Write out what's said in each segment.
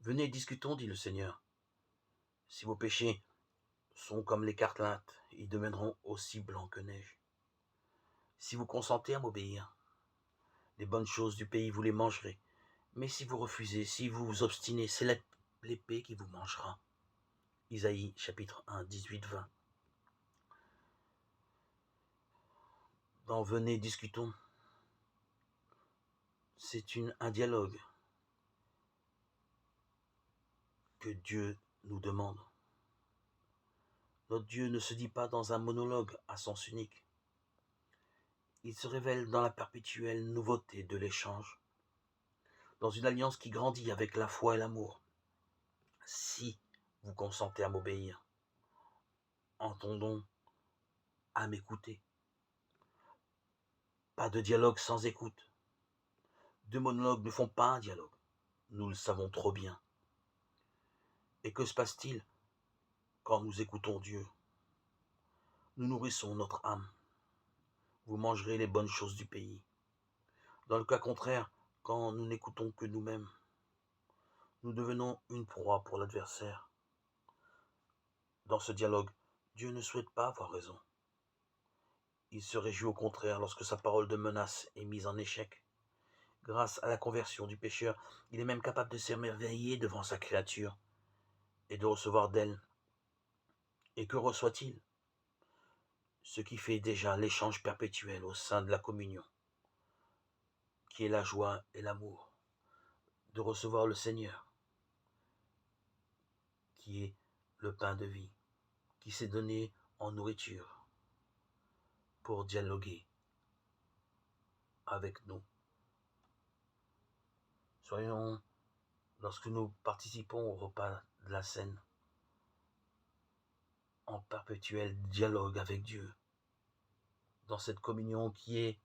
Venez, discutons, dit le Seigneur. Si vos péchés sont comme l'écarlate, ils deviendront aussi blancs que neige. Si vous consentez à m'obéir, les bonnes choses du pays, vous les mangerez. Mais si vous refusez, si vous vous obstinez, c'est l'épée qui vous mangera. Isaïe chapitre 1, 18-20. Dans Venez, discutons, c'est un dialogue que Dieu nous demande. Notre Dieu ne se dit pas dans un monologue à sens unique. Il se révèle dans la perpétuelle nouveauté de l'échange, dans une alliance qui grandit avec la foi et l'amour. Si vous consentez à m'obéir, entendons à m'écouter. Pas de dialogue sans écoute. Deux monologues ne font pas un dialogue. Nous le savons trop bien. Et que se passe-t-il quand nous écoutons Dieu? Nous nourrissons notre âme. Vous mangerez les bonnes choses du pays. Dans le cas contraire, quand nous n'écoutons que nous-mêmes, nous devenons une proie pour l'adversaire. Dans ce dialogue, Dieu ne souhaite pas avoir raison. Il se réjouit au contraire lorsque sa parole de menace est mise en échec. Grâce à la conversion du pécheur, il est même capable de s'émerveiller devant sa créature et de recevoir d'elle. Et que reçoit-il? Ce qui fait déjà l'échange perpétuel au sein de la communion, qui est la joie et l'amour, de recevoir le Seigneur, qui est le pain de vie, qui s'est donné en nourriture pour dialoguer avec nous. Soyons, lorsque nous participons au repas de la Cène, en perpétuel dialogue avec Dieu, dans cette communion qui est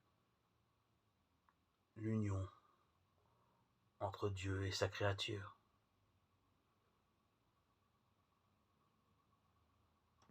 l'union entre Dieu et sa créature.